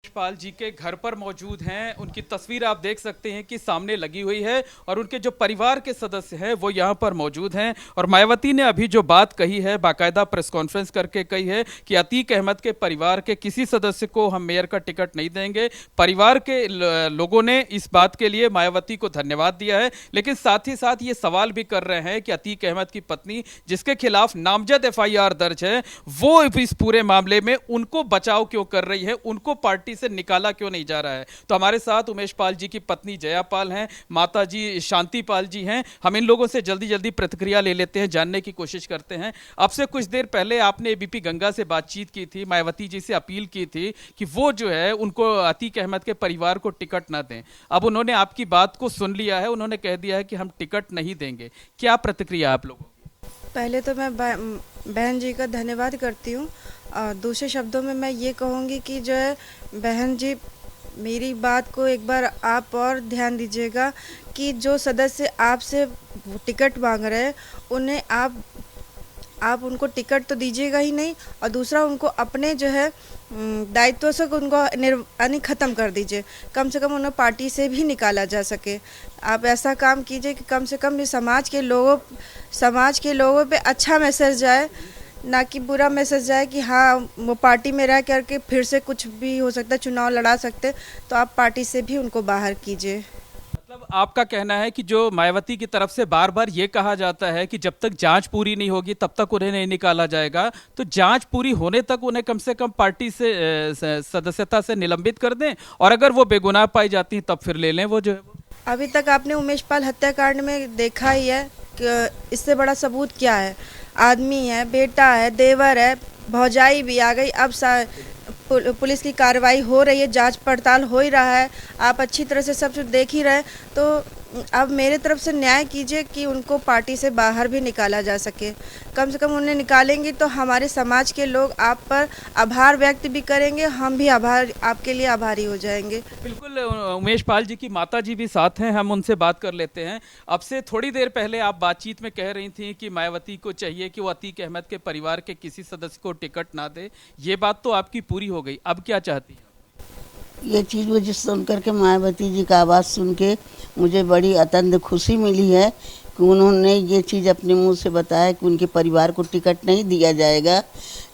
पाल जी के घर पर मौजूद हैं। उनकी तस्वीर आप देख सकते हैं कि सामने लगी हुई है और उनके जो परिवार के सदस्य हैं वो यहाँ पर मौजूद हैं। और मायावती ने अभी जो बात कही है, बाकायदा प्रेस कॉन्फ्रेंस करके कही है कि अतीक अहमद के परिवार के किसी सदस्य को हम मेयर का टिकट नहीं देंगे। परिवार के लोगों ने इस बात के लिए मायावती को धन्यवाद दिया है, लेकिन साथ ही साथ ये सवाल भी कर रहे हैं कि अतीक अहमद की पत्नी, जिसके खिलाफ नामजद एफआईआर दर्ज है, वो इस पूरे मामले में उनको बचाव क्यों कर रही है, उनको पार्टी से निकाला क्यों नहीं जा रहा है। तो हमारे साथ उमेश पाल जी की पत्नी जया पाल हैं, माता जी शांति पाल जी हैं। हम इन लोगों से जल्दी जल्दी प्रतिक्रिया ले लेते हैं, जानने की कोशिश करते हैं। आपसे कुछ देर पहले आपने एबीपी गंगा से बातचीत की थी, मायावती जी से अपील की थी कि वो जो है उनको अतीक अहमद के परिवार को टिकट ना दें। अब उन्होंने आपकी बात को सुन लिया है, उन्होंने कह दिया है कि हम टिकट नहीं देंगे। क्या प्रतिक्रिया आप लोगों की? पहले तो मैं बहन जी का धन्यवाद करती हूँ। और दूसरे शब्दों में मैं ये कहूँगी कि जो है बहन जी, मेरी बात को एक बार आप और ध्यान दीजिएगा कि जो सदस्य आपसे टिकट मांग रहे हैं उन्हें आप उनको टिकट तो दीजिएगा ही नहीं, और दूसरा उनको अपने जो है दायित्व से उनको यानी ख़त्म कर दीजिए। कम से कम उन्हें पार्टी से भी निकाला जा सके। आप ऐसा काम कीजिए कि कम से कम इस समाज के लोगों पे अच्छा मैसेज जाए, ना कि बुरा मैसेज जाए कि हाँ वो पार्टी में रह करके फिर से कुछ भी हो सकता है, चुनाव लड़ा सकते। तो आप पार्टी से भी उनको बाहर कीजिए। मतलब आपका कहना है कि जो मायावती की तरफ से बार बार ये कहा जाता है कि जब तक जांच पूरी नहीं होगी तब तक उन्हें नहीं निकाला जाएगा, तो जांच पूरी होने तक उन्हें कम से कम पार्टी से सदस्यता से निलंबित कर दें, और अगर वो बेगुनाह पाई जाती हैं तब फिर ले लें वो जो है वो। अभी तक आपने उमेश पाल हत्याकांड में देखा ही है कि इससे बड़ा सबूत क्या है। आदमी है, बेटा है, देवर है, भौजाई भी आ गई। अब पुलिस की कार्रवाई हो रही है, जांच पड़ताल हो ही रहा है। आप अच्छी तरह से सब कुछ देख ही रहे हैं। तो अब मेरे तरफ से न्याय कीजिए कि उनको पार्टी से बाहर भी निकाला जा सके। कम से कम उन्हें निकालेंगे तो हमारे समाज के लोग आप पर आभार व्यक्त भी करेंगे, हम भी आपके लिए आभारी हो जाएंगे। बिल्कुल। उमेश पाल जी की माता जी भी साथ हैं, हम उनसे बात कर लेते हैं। अब से थोड़ी देर पहले आप बातचीत में कह रही थी कि मायावती को चाहिए कि वो अतीक अहमद के परिवार के किसी सदस्य को टिकट ना दे। ये बात तो आपकी पूरी हो गई, अब क्या चाहती हैं? ये चीज़ मुझे सुन कर के, मायावती जी का आवाज़ सुन के मुझे बड़ी अत्यंत खुशी मिली है कि उन्होंने ये चीज़ अपने मुंह से बताया कि उनके परिवार को टिकट नहीं दिया जाएगा।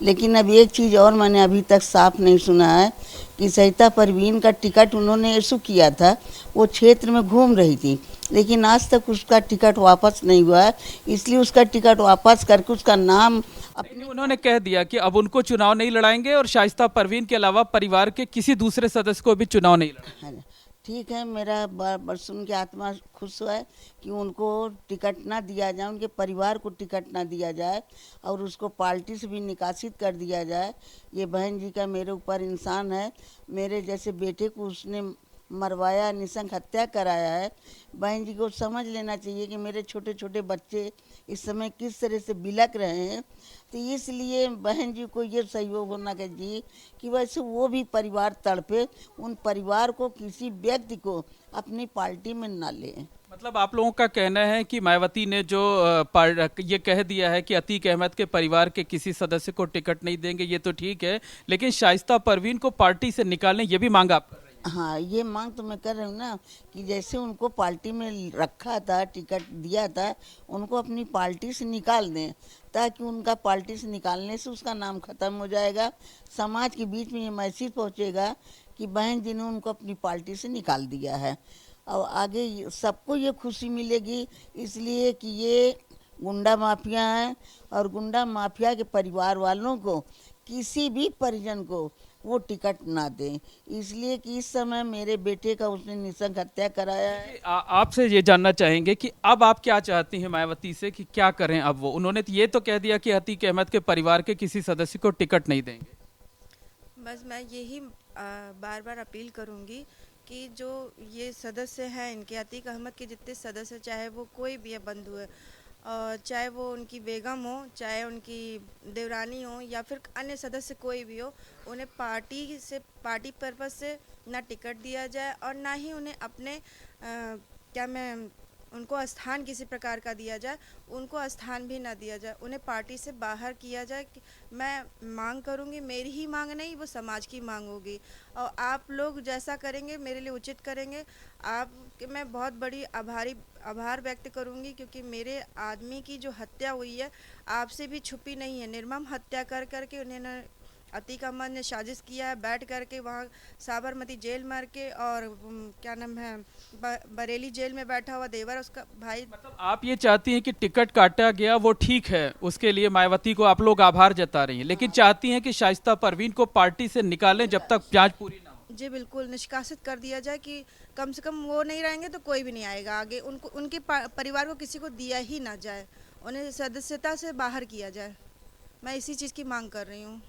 लेकिन अब एक चीज़ और मैंने अभी तक साफ नहीं सुना है कि सरिता परवीन का टिकट उन्होंने इशू किया था। वो क्षेत्र में घूम रही थी, लेकिन आज तक उसका टिकट वापस नहीं हुआ है। इसलिए उसका टिकट वापस करके उसका नाम लेकिन उन्होंने कह दिया कि अब उनको चुनाव नहीं लड़ाएंगे और शाइस्ता परवीन के अलावा परिवार के किसी दूसरे सदस्य को भी चुनाव नहीं लड़ाएंगे। है। ठीक है, मेरा बार सुन के आत्मा खुश हुआ है कि उनको टिकट ना दिया जाए, उनके परिवार को टिकट ना दिया जाए और उसको पार्टी से भी निकासित कर दिया जाए। ये बहन जी का मेरे ऊपर इंसान है। मेरे जैसे बेटे को उसने मरवाया, निशंक हत्या कराया है। बहन जी को समझ लेना चाहिए कि मेरे छोटे छोटे बच्चे इस समय किस तरह से बिलक रहे हैं। तो इसलिए बहन जी को ये सहयोग होना चाहिए कि वैसे वो भी परिवार तड़पे, उन परिवार को किसी व्यक्ति को अपनी पार्टी में ना लें। मतलब आप लोगों का कहना है कि मायावती ने जो ये कह दिया है कि अतीक अहमद के परिवार के किसी सदस्य को टिकट नहीं देंगे, ये तो ठीक है, लेकिन शाइस्ता परवीन को पार्टी से निकालने, ये भी मांग आप कर रही हैं? हाँ, ये मांग तो मैं कर रही हूँ ना कि जैसे उनको पार्टी में रखा था, टिकट दिया था, उनको अपनी पार्टी से निकाल दें, ताकि उनका पार्टी से निकालने से उसका नाम खत्म हो जाएगा। समाज के बीच में ये मैसेज पहुँचेगा कि बहन जी ने उनको अपनी पार्टी से निकाल दिया है। और आगे सबको ये खुशी मिलेगी, इसलिए कि ये गुंडा माफिया हैं और गुंडा माफिया के परिवार वालों को, किसी भी परिजन को वो टिकट ना दें। इसलिए कि इस समय मेरे बेटे का उसने निशंक हत्या कराया है। आपसे ये जानना चाहेंगे कि अब आप क्या चाहती हैं मायावती से कि क्या करें अब वो? उन्होंने तो ये तो कह दिया कि अतीक अहमद के परिवार के किसी सदस्य को टिकट नहीं देंगे। बस मैं यही बार बार अपील करूंगी कि जो ये सदस्य हैं, इनके अतीक अहमद के जितने सदस्य, चाहे वो कोई भी है, बंधु है, और चाहे वो उनकी बेगम हो, चाहे उनकी देवरानी हो, या फिर अन्य सदस्य कोई भी हो, उन्हें पार्टी पर्पस से ना टिकट दिया जाए और ना ही उन्हें अपने क्या मैं उनको स्थान किसी प्रकार का दिया जाए, उनको स्थान भी ना दिया जाए, उन्हें पार्टी से बाहर किया जाए। मैं मांग करूंगी, मेरी ही मांग नहीं, वो समाज की मांग होगी, और आप लोग जैसा करेंगे मेरे लिए उचित करेंगे। आप मैं बहुत बड़ी आभार व्यक्त करूंगी, क्योंकि मेरे आदमी की जो हत्या हुई है आपसे भी छुपी नहीं है। निर्मम हत्या कर करके उन्होंने, अतीक अहमद ने साजिश किया है, बैठ करके वहाँ साबरमती जेल मार के, और क्या नाम है, बरेली जेल में बैठा हुआ देवर उसका भाई। मतलब आप ये चाहती हैं कि टिकट काटा गया वो ठीक है, उसके लिए मायावती को आप लोग आभार जता रही हैं, लेकिन चाहती हैं कि शाइस्ता परवीन को पार्टी से निकालें जब तक जांच पूरी ना हो। जी बिल्कुल, निष्कासित कर दिया जाए कि कम से कम वो नहीं रहेंगे तो कोई भी नहीं आएगा आगे। उनको, उनके परिवार को किसी को दिया ही ना जाए, उन्हें सदस्यता से बाहर किया जाए। मैं इसी चीज़ की मांग कर रही हूँ।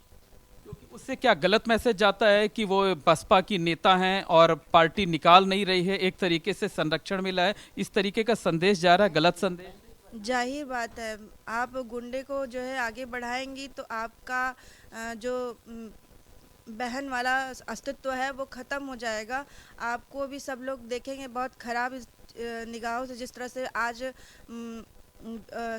क्योंकि उससे क्या गलत मैसेज जाता है कि वो बसपा की नेता हैं और पार्टी निकाल नहीं रही है, एक तरीके से संरक्षण मिला है, इस तरीके का संदेश जा रहा है, गलत संदेश। जाहिर बात है, आप गुंडे को जो है आगे बढ़ाएंगी तो आपका जो बहन वाला अस्तित्व है वो ख़त्म हो जाएगा। आपको भी सब लोग देखेंगे बहुत ख़राब निगाहों से, जिस तरह से आज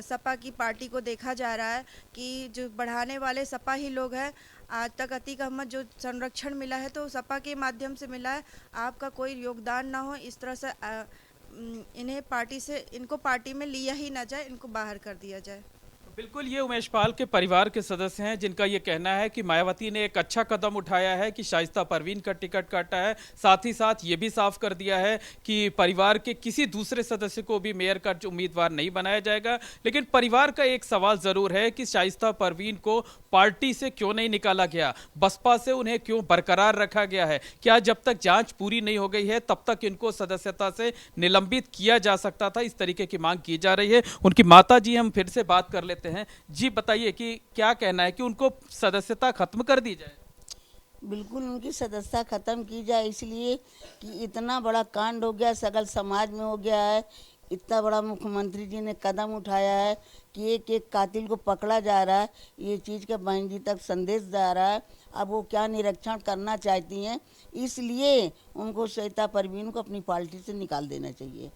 सपा की पार्टी को देखा जा रहा है कि जो बढ़ाने वाले सपा ही लोग हैं। आज तक अतीक अहमद जो संरक्षण मिला है तो सपा के माध्यम से मिला है, आपका कोई योगदान ना हो। इस तरह से इन्हें पार्टी से, इनको पार्टी में लिया ही ना जाए, इनको बाहर कर दिया जाए। बिल्कुल, ये उमेश पाल के परिवार के सदस्य हैं जिनका ये कहना है कि मायावती ने एक अच्छा कदम उठाया है कि शाइस्ता परवीन का टिकट काटा है। साथ ही साथ ये भी साफ कर दिया है कि परिवार के किसी दूसरे सदस्य को भी मेयर का उम्मीदवार नहीं बनाया जाएगा। लेकिन परिवार का एक सवाल जरूर है कि शाइस्ता परवीन को पार्टी से क्यों नहीं निकाला गया, बसपा से उन्हें क्यों बरकरार रखा गया है? क्या जब तक जांच पूरी नहीं हो गई है तब तक इनको सदस्यता से निलंबित किया जा सकता था? इस तरीके की मांग की जा रही है। उनकी माता जी, हम फिर से बात कर लेते हैं। जी बताइए कि क्या कहना है कि उनको सदस्यता खत्म कर दी जाए? बिल्कुल उनकी सदस्यता खत्म की जाए, इसलिए कि इतना बड़ा कांड हो गया, सगल समाज में हो गया है। इतना बड़ा मुख्यमंत्री जी ने कदम उठाया है कि एक एक कातिल को पकड़ा जा रहा है, ये चीज़ का बहन जी तक संदेश जा रहा है। अब वो क्या निरीक्षण करना चाहती हैं, इसलिए उनको श्वेता परवीन को अपनी पार्टी से निकाल देना चाहिए।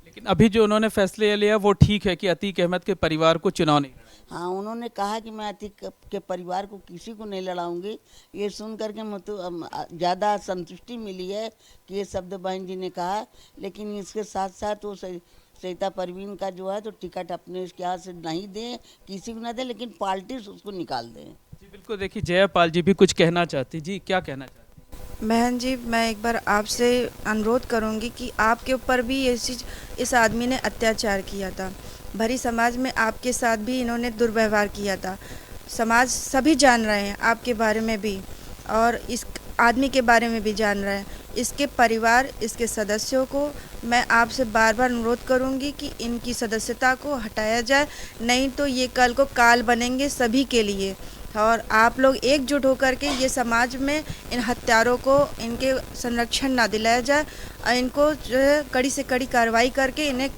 लेकिन अभी जो उन्होंने फैसले लिया वो ठीक है कि अतीक अहमद के परिवार को चुनाव नहीं लड़ना। हाँ, उन्होंने कहा कि मैं अतीक के परिवार को किसी को नहीं लड़ाऊंगी। ये सुन करके मुझे ज़्यादा संतुष्टि मिली है कि ये शब्द बहन जी ने कहा। लेकिन इसके साथ साथ वो श्वेता परवीन का जो है तो टिकट अपने इसके यहाँ से नहीं दें, किसी को ना दें, लेकिन पार्टी से उसको निकाल दें। जी बिल्कुल, देखिए जयापाल जी भी कुछ कहना चाहती। जी क्या कहना चाहती? बहन जी, मैं एक बार आपसे अनुरोध करूंगी कि आपके ऊपर भी ये चीज़, इस आदमी ने अत्याचार किया था, भरी समाज में आपके साथ भी इन्होंने दुर्व्यवहार किया था। समाज सभी जान रहे हैं आपके बारे में भी, और इस आदमी के बारे में भी जान रहे हैं। इसके परिवार, इसके सदस्यों को मैं आपसे बार बार अनुरोध करूंगी कि इनकी सदस्यता को हटाया जाए, नहीं तो ये कल को काल बनेंगे सभी के लिए। और आप लोग एकजुट होकर के ये समाज में इन हत्यारों को, इनके संरक्षण ना दिलाया जाए, और इनको जो है कड़ी से कड़ी कार्रवाई करके, इन्हें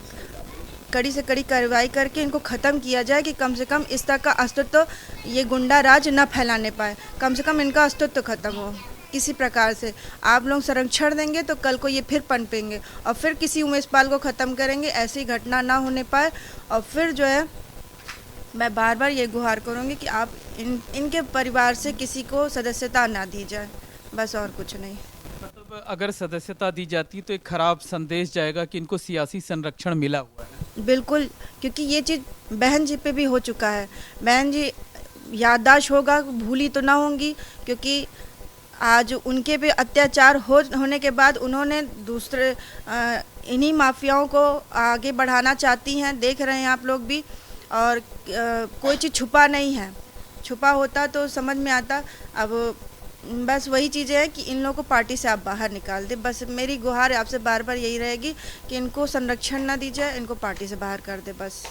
कड़ी से कड़ी कार्रवाई करके इनको ख़त्म किया जाए कि कम से कम इस तरह का अस्तित्व ये गुंडा राज न फैलाने पाए। कम से कम इनका अस्तित्व ख़त्म हो किसी प्रकार से। आप लोग संरक्षण देंगे तो कल को ये फिर पनपेंगे और फिर किसी उमेश पाल को ख़त्म करेंगे, ऐसी घटना ना होने पाए। और फिर जो है मैं बार बार ये गुहार करूँगी कि आप इनके परिवार से किसी को सदस्यता ना दी जाए, बस और कुछ नहीं। मतलब अगर सदस्यता दी जाती तो एक खराब संदेश जाएगा कि इनको सियासी संरक्षण मिला हुआ है। बिल्कुल, क्योंकि ये चीज़ बहन जी पे भी हो चुका है। बहन जी याददाश्त होगा, भूली तो ना होंगी, क्योंकि आज उनके पे अत्याचार होने के बाद उन्होंने दूसरे इन्हीं माफियाओं को आगे बढ़ाना चाहती हैं, देख रहे हैं आप लोग भी। और कोई चीज़ छुपा नहीं है, छुपा होता तो समझ में आता। अब बस वही चीज़ें हैं कि इन लोगों को पार्टी से आप बाहर निकाल दें। बस मेरी गुहार आपसे बार बार यही रहेगी कि इनको संरक्षण ना दी जाए, इनको पार्टी से बाहर कर दे बस।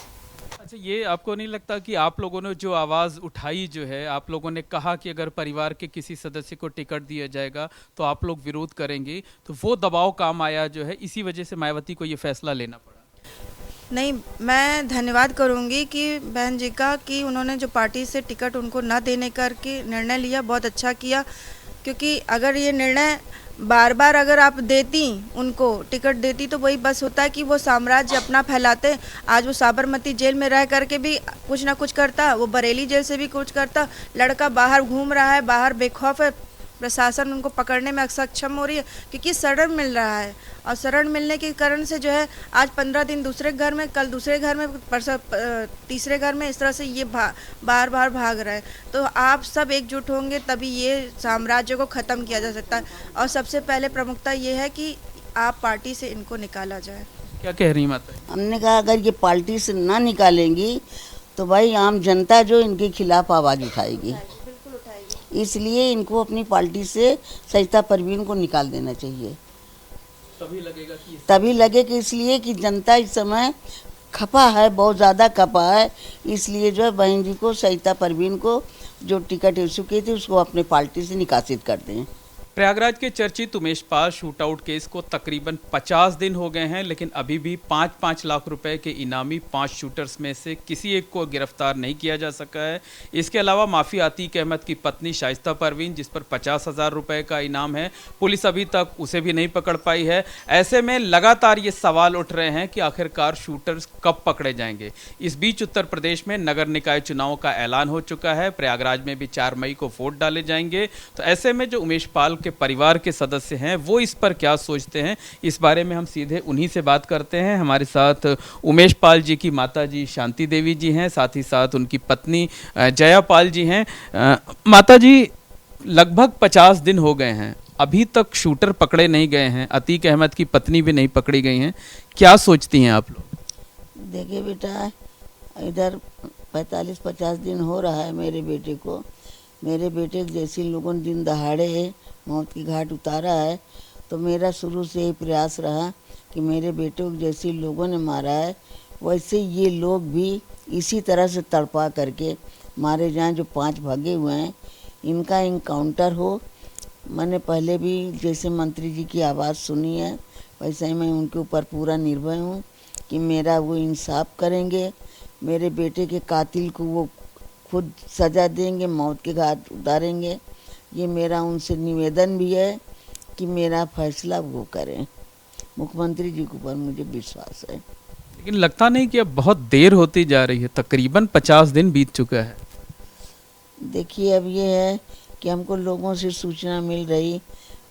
अच्छा, ये आपको नहीं लगता कि आप लोगों ने जो आवाज़ उठाई, जो है आप लोगों ने कहा कि अगर परिवार के किसी सदस्य को टिकट दिया जाएगा तो आप लोग विरोध करेंगे, तो वो दबाव काम आया जो है, इसी वजह से मायावती को ये फैसला लेना पड़ा? नहीं, मैं धन्यवाद करूंगी कि बहन जी का कि उन्होंने जो पार्टी से टिकट उनको न देने करके निर्णय लिया, बहुत अच्छा किया। क्योंकि अगर ये निर्णय बार बार अगर आप देती उनको टिकट देती तो वही बस होता है कि वो साम्राज्य अपना फैलाते। आज वो साबरमती जेल में रह करके भी कुछ ना कुछ करता, वो बरेली जेल से भी कुछ करता। लड़का बाहर घूम रहा है, बाहर बेखौफ है, प्रशासन उनको पकड़ने में सक्षम हो रही है क्योंकि शरण मिल रहा है। और शरण मिलने के कारण से जो है आज 15 दिन दूसरे घर में, कल दूसरे घर में, परसों तीसरे घर में, इस तरह से ये बार बार भाग रहे हैं। तो आप सब एकजुट होंगे तभी ये साम्राज्य को ख़त्म किया जा सकता है। और सबसे पहले प्रमुखता ये है कि आप पार्टी से इनको निकाला जाए। क्या कह रही माता? हमने कहा अगर ये पार्टी से ना निकालेंगी तो भाई आम जनता जो इनके खिलाफ आवाज़ उठाएगी, इसलिए इनको अपनी पार्टी से सरिता परवीन को निकाल देना चाहिए। तभी लगे कि इसलिए कि जनता इस समय खपा है, बहुत ज़्यादा खपा है, इसलिए जो है बहन जी को, सरिता परवीन को जो टिकट इशू की थी उसको अपने पार्टी से निकासित कर दें। प्रयागराज के चर्चित उमेश पाल शूटआउट केस को तकरीबन 50 दिन हो गए हैं, लेकिन अभी भी 5-5 लाख रुपए के इनामी 5 शूटर्स में से किसी एक को गिरफ्तार नहीं किया जा सका है। इसके अलावा माफी आतीक अहमद की पत्नी शाइस्ता परवीन, जिस पर 50,000 रुपए का इनाम है, पुलिस अभी तक उसे भी नहीं पकड़ पाई है। ऐसे में लगातार ये सवाल उठ रहे हैं कि आखिरकार शूटर्स कब पकड़े जाएंगे। इस बीच उत्तर प्रदेश में नगर निकाय चुनाव का ऐलान हो चुका है। प्रयागराज में भी 4 मई को वोट डाले जाएंगे। तो ऐसे में जो उमेश पाल के परिवार के सदस्य हैं वो इस पर क्या सोचते हैं, इस बारे में हम सीधे उन्हीं से बात करते हैं। हमारे साथ उमेश पाल जी की माता जी शांति देवी जी हैं, साथ ही साथ उनकी पत्नी जया पाल जी हैं। माता जी, लगभग 50 दिन हो गए हैं, अभी तक शूटर पकड़े नहीं गए हैं, अतीक अहमद की पत्नी भी नहीं पकड़ी गई हैं, क्या सोचती हैं आप लोग? देखिए बेटा, इधर 45-50 दिन हो रहा है मेरे बेटे को। मेरे बेटे जैसे लोगों ने दिन दहाड़े मौत की घाट उतारा है, तो मेरा शुरू से ही प्रयास रहा कि मेरे बेटे को जैसे लोगों ने मारा है वैसे ये लोग भी इसी तरह से तड़पा करके मारे जाएं। जो 5 भागे हुए हैं इनका इनकाउंटर हो। मैंने पहले भी जैसे मंत्री जी की आवाज़ सुनी है, वैसे ही मैं उनके ऊपर पूरा निर्भय हूँ कि मेरा वो इंसाफ करेंगे। मेरे बेटे के कातिल को वो खुद सज़ा देंगे, मौत के घाट उतारेंगे। ये मेरा उनसे निवेदन भी है कि मेरा फैसला वो करें। मुख्यमंत्री जी के ऊपर मुझे विश्वास है। लेकिन लगता नहीं कि अब बहुत देर होती जा रही है, तकरीबन 50 दिन बीत चुका है। देखिए, अब ये है कि हमको लोगों से सूचना मिल रही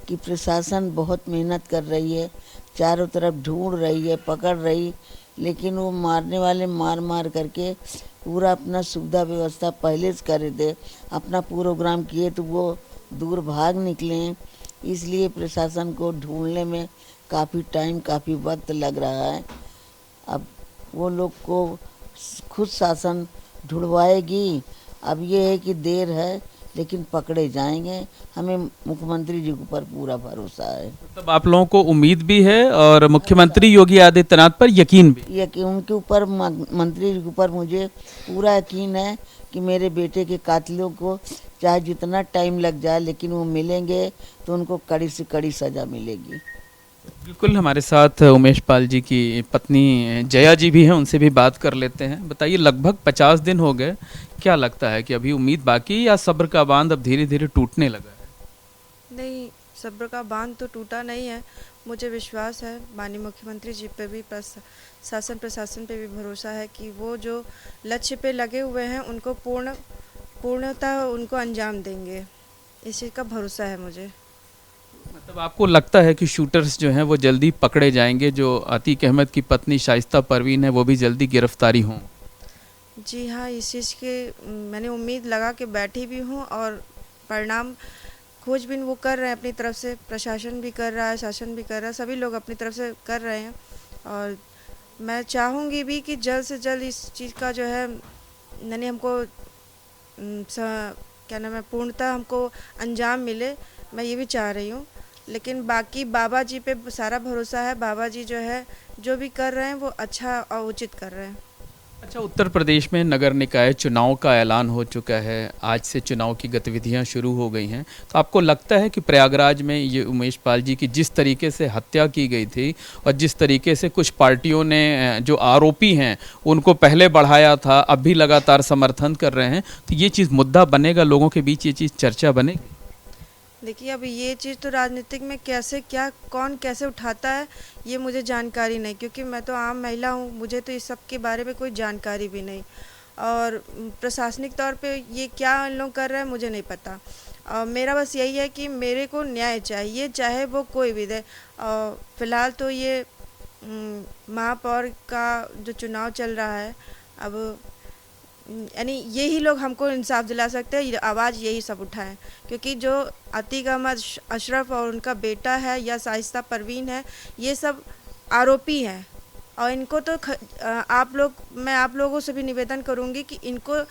कि प्रशासन बहुत मेहनत कर रही है, चारों तरफ ढूंढ रही है, पकड़ रही, लेकिन वो मारने वाले मार मार करके पूरा अपना सुविधा व्यवस्था पहले से कर दे, अपना प्रोग्राम किए तो वो दूर भाग निकले। इसलिए प्रशासन को ढूंढने में काफ़ी टाइम, काफ़ी वक्त लग रहा है। अब वो लोग को खुद शासन ढूंढवाएगी। अब ये है कि देर है, लेकिन पकड़े जाएंगे। हमें मुख्यमंत्री जी के ऊपर पूरा भरोसा है। मतलब आप लोगों को उम्मीद भी है और मुख्यमंत्री योगी आदित्यनाथ पर यकीन भी? यकीन, उनके ऊपर, मंत्री जी के ऊपर मुझे पूरा यकीन है कि मेरे बेटे के कातिलों को चाहे जितना टाइम लग जाए, लेकिन वो मिलेंगे तो उनको कड़ी से कड़ी सज़ा मिलेगी। बिल्कुल, हमारे साथ उमेश पाल जी की पत्नी जया जी भी हैं, उनसे भी बात कर लेते हैं। बताइए, लगभग 50 दिन हो गए, क्या लगता है कि अभी उम्मीद बाकी या सब्र का बांध अब धीरे धीरे टूटने लगा है? नहीं, सब्र का बांध तो टूटा नहीं है। मुझे विश्वास है, माननीय मुख्यमंत्री जी पे भी, शासन प्रशासन पे भी भरोसा है कि वो जो लक्ष्य पे लगे हुए हैं उनको पूर्णतः उनको अंजाम देंगे। इस चीज़ का भरोसा है मुझे। मतलब आपको लगता है कि शूटर्स जो हैं वो जल्दी पकड़े जाएंगे, जो अतीक अहमद की पत्नी शाइस्ता परवीन है वो भी जल्दी गिरफ्तारी हों? जी हाँ, इस चीज़ के मैंने उम्मीद लगा के बैठी भी हूँ और परिणाम खोजबीन वो कर रहे हैं अपनी तरफ से। प्रशासन भी कर रहा है, शासन भी कर रहा है, सभी लोग अपनी तरफ से कर रहे हैं। और मैं चाहूँगी भी कि जल्द से जल्द इस चीज़ का जो है यानी हमको क्या नाम है, पूर्णतः हमको अंजाम मिले, मैं ये भी चाह रही हूँ। लेकिन बाकी बाबा जी पे सारा भरोसा है। बाबा जी जो है जो भी कर रहे हैं वो अच्छा और उचित कर रहे हैं। अच्छा, उत्तर प्रदेश में नगर निकाय चुनाव का ऐलान हो चुका है, आज से चुनाव की गतिविधियां शुरू हो गई हैं, तो आपको लगता है कि प्रयागराज में ये उमेश पाल जी की जिस तरीके से हत्या की गई थी और जिस तरीके से कुछ पार्टियों ने जो आरोपी हैं उनको पहले बढ़ाया था, अब भी लगातार समर्थन कर रहे हैं, तो ये चीज़ मुद्दा बनेगा, लोगों के बीच ये चीज़ चर्चा बनेगी? देखिए, अब ये चीज़ तो राजनीतिक में कैसे क्या कौन कैसे उठाता है, ये मुझे जानकारी नहीं, क्योंकि मैं तो आम महिला हूँ, मुझे तो इस सब के बारे में कोई जानकारी भी नहीं। और प्रशासनिक तौर पे ये क्या इन लोग कर रहे हैं मुझे नहीं पता। मेरा बस यही है कि मेरे को न्याय चाहिए, चाहे वो कोई भी दे। फ़िलहाल तो ये महापौर का जो चुनाव चल रहा है, अब यानी यही लोग हमको इंसाफ दिला सकते हैं, ये आवाज़ यही सब उठाएं, क्योंकि जो अतीक अहमद अशरफ और उनका बेटा है या शाइस्ता परवीन है, ये सब आरोपी हैं। और इनको तो मैं आप लोगों से भी निवेदन करूंगी कि इनको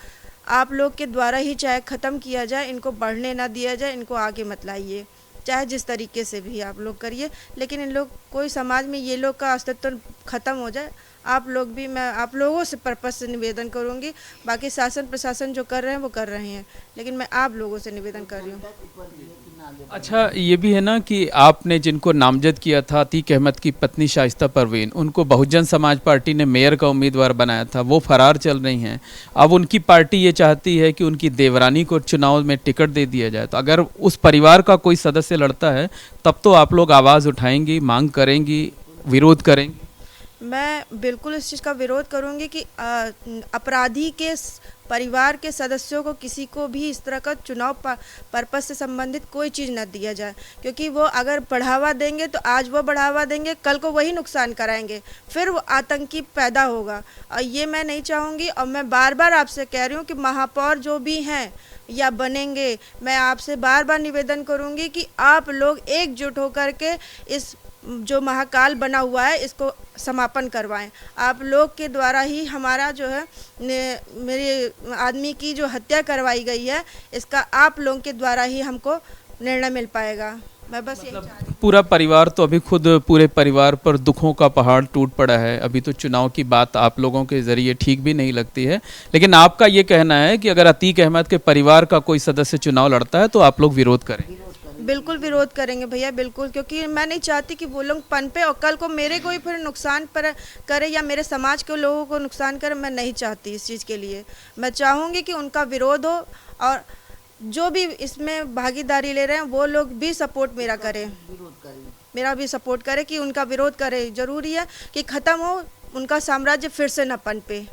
आप लोग के द्वारा ही चाहे ख़त्म किया जाए, इनको बढ़ने ना दिया जाए, इनको आगे मत लाइए, चाहे जिस तरीके से भी आप लोग करिए, लेकिन इन लोग कोई समाज में ये लोग का अस्तित्व ख़त्म हो जाए। आप लोग भी, मैं आप लोगों से पर्पस से निवेदन करूंगी। बाकी शासन प्रशासन जो कर रहे हैं वो कर रहे हैं, लेकिन मैं आप लोगों से निवेदन कर रही हूँ। अच्छा, ये भी है ना कि आपने जिनको नामजद किया था अतीक अहमद की पत्नी शाइस्ता परवीन, उनको बहुजन समाज पार्टी ने मेयर का उम्मीदवार बनाया था, वो फरार चल रही हैं। अब उनकी पार्टी ये चाहती है कि उनकी देवरानी को चुनाव में टिकट दे दिया जाए। तो अगर उस परिवार का कोई सदस्य लड़ता है तब तो आप लोग आवाज़ उठाएंगी, मांग करेंगी, विरोध करेंगी? मैं बिल्कुल इस चीज़ का विरोध करूंगी कि अपराधी के परिवार के सदस्यों को किसी को भी इस तरह का चुनाव पर्पस से संबंधित कोई चीज़ न दिया जाए, क्योंकि वो अगर बढ़ावा देंगे तो आज वो बढ़ावा देंगे, कल को वही नुकसान कराएंगे, फिर वो आतंकी पैदा होगा। और ये मैं नहीं चाहूँगी। और मैं बार बार आपसे कह रही हूँ कि महापौर जो भी हैं या बनेंगे, मैं आपसे बार बार निवेदन करूँगी कि आप लोग एकजुट होकर के इस जो महाकाल बना हुआ है इसको समापन करवाएं। आप लोग के द्वारा ही हमारा जो है मेरे आदमी की जो हत्या करवाई गई है, इसका आप लोगों के द्वारा ही हमको निर्णय मिल पाएगा। मैं बस यही चाहती हूं। पूरा परिवार तो अभी खुद पूरे परिवार पर दुखों का पहाड़ टूट पड़ा है। अभी तो चुनाव की बात आप लोगों के ज़रिए ठीक भी नहीं लगती है, लेकिन आपका ये कहना है कि अगर अतीक अहमद के परिवार का कोई सदस्य चुनाव लड़ता है तो आप लोग विरोध करें? बिल्कुल विरोध करेंगे भैया, बिल्कुल, क्योंकि मैं नहीं चाहती कि वो लोग पनपे और कल को मेरे को ही फिर नुकसान पर करे या मेरे समाज के लोगों को नुकसान करे। मैं नहीं चाहती इस चीज़ के लिए। मैं चाहूँगी कि उनका विरोध हो और जो भी इसमें भागीदारी ले रहे हैं वो लोग भी सपोर्ट मेरा करें, मेरा भी सपोर्ट करे कि उनका विरोध करे। ज़रूरी है कि ख़त्म हो उनका साम्राज्य, फिर से न पनपे।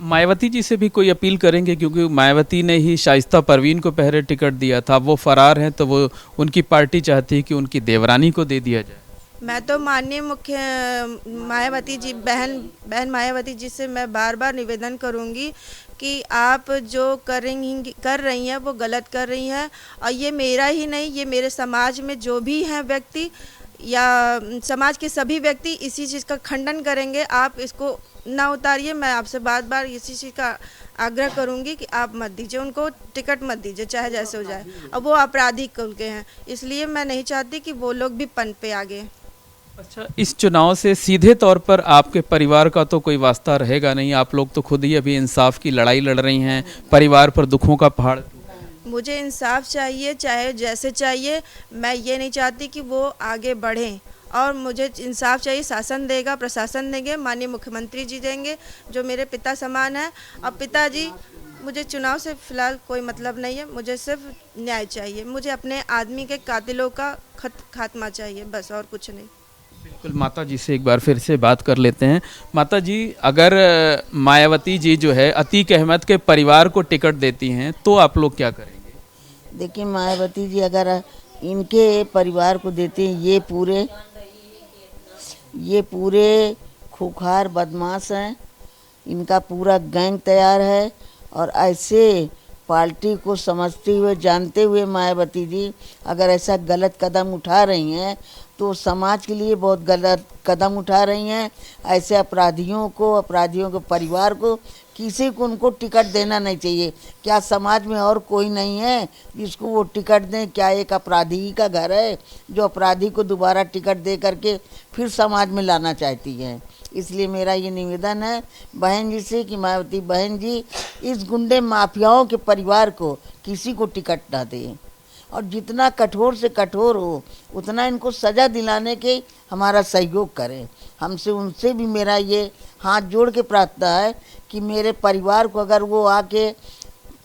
मायावती जी से भी कोई अपील करेंगे, क्योंकि मायावती ने ही शाइस्ता परवीन को पहले टिकट दिया था, वो फरार हैं, तो वो उनकी पार्टी चाहती है कि उनकी देवरानी को दे दिया जाए। मैं तो माननीय मुख्य मायावती जी बहन मायावती जी से मैं बार बार निवेदन करूंगी कि आप जो कर रही हैं वो गलत कर रही हैं। और ये मेरा ही नहीं, ये मेरे समाज में जो भी हैं व्यक्ति या समाज के सभी व्यक्ति इसी चीज़ का खंडन करेंगे। आप इसको ना उतारिए। मैं आपसे बार बार इसी चीज़ का आग्रह करूंगी कि आप मत दीजिए, उनको टिकट मत दीजिए, चाहे जैसे हो जाए। अब वो आपराधिक कुल के हैं, इसलिए मैं नहीं चाहती कि वो लोग भी पनपे आगे। अच्छा, इस चुनाव से सीधे तौर पर आपके परिवार का तो कोई वास्ता रहेगा नहीं। आप लोग तो खुद ही अभी इंसाफ की लड़ाई लड़ रही हैं, परिवार पर दुखों का पहाड़। मुझे इंसाफ चाहिए, चाहे जैसे चाहिए। मैं ये नहीं चाहती कि वो आगे बढ़ें, और मुझे इंसाफ चाहिए। शासन देगा, प्रशासन देंगे, माननीय मुख्यमंत्री जी देंगे, जो मेरे पिता समान है। अब पिताजी, मुझे चुनाव से फ़िलहाल कोई मतलब नहीं है, मुझे सिर्फ न्याय चाहिए। मुझे अपने आदमी के कातिलों का खात्मा चाहिए, बस, और कुछ नहीं। बिल्कुल, माता जी से एक बार फिर से बात कर लेते हैं। माता जी, अगर मायावती जी जो है अतीक अहमद के परिवार को टिकट देती हैं तो आप लोग क्या करेंगे? देखिए, मायावती जी अगर इनके परिवार को देते हैं, ये पूरे खूंखार बदमाश हैं। इनका पूरा गैंग तैयार है, और ऐसे पार्टी को समझते हुए, जानते हुए मायावती जी अगर ऐसा गलत कदम उठा रही हैं तो समाज के लिए बहुत गलत कदम उठा रही हैं। ऐसे अपराधियों के परिवार को, किसी को उनको टिकट देना नहीं चाहिए। क्या समाज में और कोई नहीं है जिसको वो टिकट दें? क्या एक अपराधी ही का घर है जो अपराधी को दोबारा टिकट दे करके फिर समाज में लाना चाहती हैं? इसलिए मेरा ये निवेदन है बहन जी से कि मायावती बहन जी, इस गुंडे माफियाओं के परिवार को किसी को टिकट ना दें, और जितना कठोर से कठोर हो उतना इनको सज़ा दिलाने के हमारा सहयोग करें। हमसे उनसे भी मेरा ये हाथ जोड़ के प्रार्थना है कि मेरे परिवार को अगर वो आके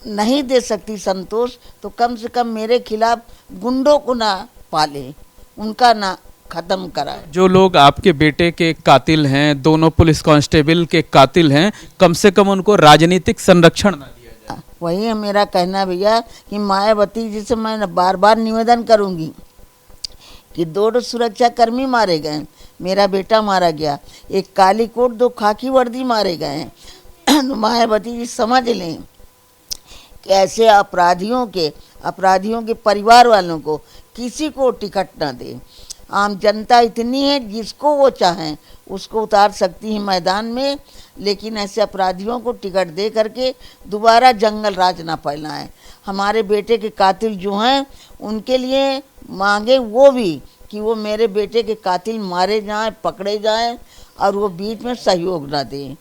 नहीं दे सकती संतोष, तो कम से कम मेरे खिलाफ गुंडों को ना पाले, उनका ना खत्म कराए। जो लोग आपके बेटे के कातिल हैं, दोनों पुलिस कांस्टेबल के कातिल हैं, कम से कम उनको राजनीतिक संरक्षण ना दिया जाए। वही है मेरा कहना भैया कि मायावती जी से मैं बार बार निवेदन करूंगी कि 2 सुरक्षा कर्मी मारे गए, मेरा बेटा मारा गया, एक काली कोट 2 खाकी वर्दी मारे गए हैं। मायावती जी समझ लें कि ऐसे अपराधियों के परिवार वालों को किसी को टिकट ना दे। आम जनता इतनी है, जिसको वो चाहें उसको उतार सकती है मैदान में, लेकिन ऐसे अपराधियों को टिकट दे करके दोबारा जंगल राज ना फैलाएं। हमारे बेटे के कातिल जो हैं उनके लिए मांगे वो भी कि वो मेरे बेटे के कातिल मारे जाएं, पकड़े जाएं और वो बीच में सहयोग ना दें।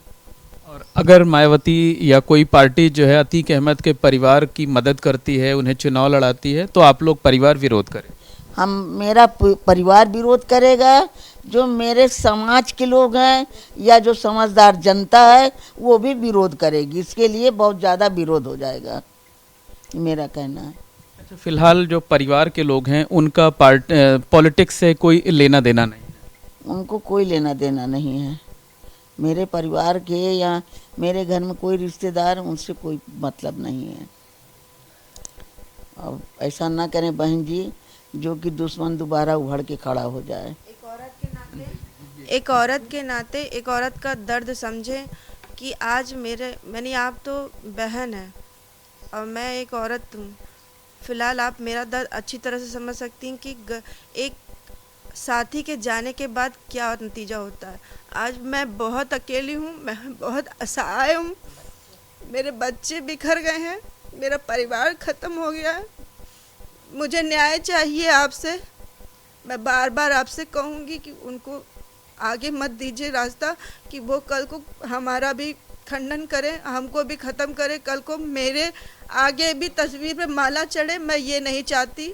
और अगर मायावती या कोई पार्टी जो है अतीक अहमद के परिवार की मदद करती है, उन्हें चुनाव लड़ाती है, तो आप लोग परिवार विरोध करें? मेरा परिवार विरोध करेगा, जो मेरे समाज के लोग हैं या जो समझदार जनता है वो भी विरोध करेगी। इसके लिए बहुत ज़्यादा विरोध हो जाएगा, मेरा कहना है। अच्छा, फिलहाल जो परिवार के लोग हैं उनका पॉलिटिक्स से कोई लेना देना नहीं है? उनको कोई लेना देना नहीं है। मेरे परिवार के या मेरे घर में कोई रिश्तेदार, उनसे कोई मतलब नहीं है। अब ऐसा ना करें बहन जी, जो कि दुश्मन दोबारा उभर के खड़ा हो जाए। एक औरत के नाते एक औरत का दर्द समझें कि आज मैंने आप तो बहन है और मैं एक औरत हूँ। फिलहाल आप मेरा दर्द अच्छी तरह से समझ सकती हैं कि एक साथी के जाने के बाद क्या नतीजा होता है। आज मैं बहुत अकेली हूँ, मैं बहुत असहाय हूँ, मेरे बच्चे बिखर गए हैं, मेरा परिवार ख़त्म हो गया है। मुझे न्याय चाहिए आपसे। मैं बार बार आपसे कहूँगी कि उनको आगे मत दीजिए रास्ता, कि वो कल को हमारा भी खंडन करें, हमको भी ख़त्म करें, कल को मेरे आगे भी तस्वीर पे माला चढ़े। मैं ये नहीं चाहती।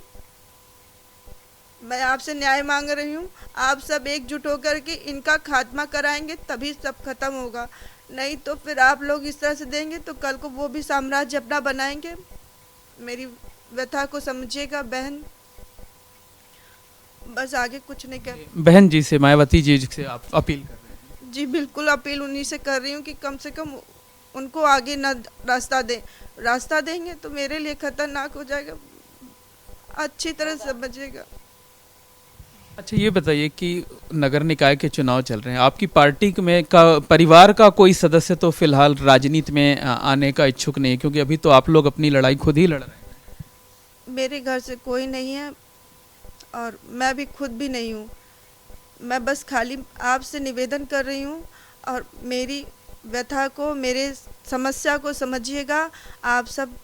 मैं आपसे न्याय मांग रही हूँ। आप सब एकजुट होकर के इनका खात्मा कराएंगे, तभी सब खत्म होगा। नहीं तो फिर आप लोग इस तरह से देंगे तो कल को वो भी साम्राज्य अपना बनाएंगे। मेरी व्यथा को समझिएगा बहन, बस आगे कुछ नहीं कर। बहन जी से, मायावती जी से आप अपील कर रहे हैं? जी बिल्कुल अपील उन्हीं से कर रही हूँ कि कम से कम उनको आगे ना रास्ता दें। रास्ता देंगे तो मेरे लिए खतरनाक हो जाएगा, अच्छी तरह समझिएगा। अच्छा, ये बताइए कि नगर निकाय के चुनाव चल रहे हैं, आपकी पार्टी में का परिवार का कोई सदस्य तो फिलहाल राजनीति में आने का इच्छुक नहीं है, क्योंकि अभी तो आप लोग अपनी लड़ाई खुद ही लड़ रहे हैं। मेरे घर से कोई नहीं है और मैं भी खुद भी नहीं हूँ। मैं बस खाली आपसे निवेदन कर रही हूँ और मेरी व्यथा को, मेरे समस्या को समझिएगा। आप सब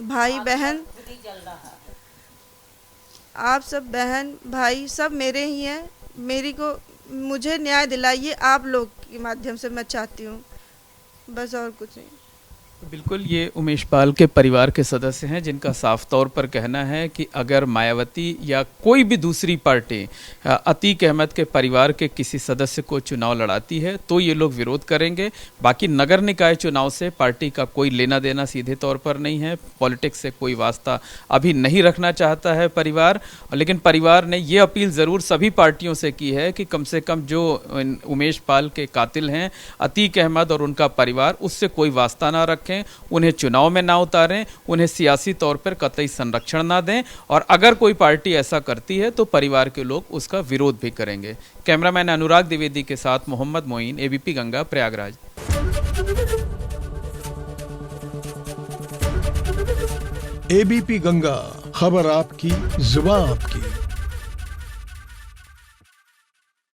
भाई बहन, आप सब बहन भाई सब मेरे ही हैं। मुझे न्याय दिलाइए आप लोग के माध्यम से, मैं चाहती हूँ, बस और कुछ नहीं। बिल्कुल, ये उमेश पाल के परिवार के सदस्य हैं, जिनका साफ तौर पर कहना है कि अगर मायावती या कोई भी दूसरी पार्टी अतीक अहमद के परिवार के किसी सदस्य को चुनाव लड़ाती है तो ये लोग विरोध करेंगे। बाकी नगर निकाय चुनाव से पार्टी का कोई लेना देना सीधे तौर पर नहीं है, पॉलिटिक्स से कोई वास्ता अभी नहीं रखना चाहता है परिवार। लेकिन परिवार ने ये अपील ज़रूर सभी पार्टियों से की है कि कम से कम जो उमेश पाल के कातिल हैं अतीक अहमद और उनका परिवार, उससे कोई वास्ता ना रखें, उन्हें चुनाव में ना उतारें, उन्हें सियासी तौर पर कतई संरक्षण ना दें। और अगर कोई पार्टी ऐसा करती है तो परिवार के लोग उसका विरोध भी करेंगे। कैमरामैन अनुराग द्विवेदी के साथ मोहम्मद मोइन, एबीपी गंगा, प्रयागराज। एबीपी गंगा, खबर आपकी, जुबान आपकी।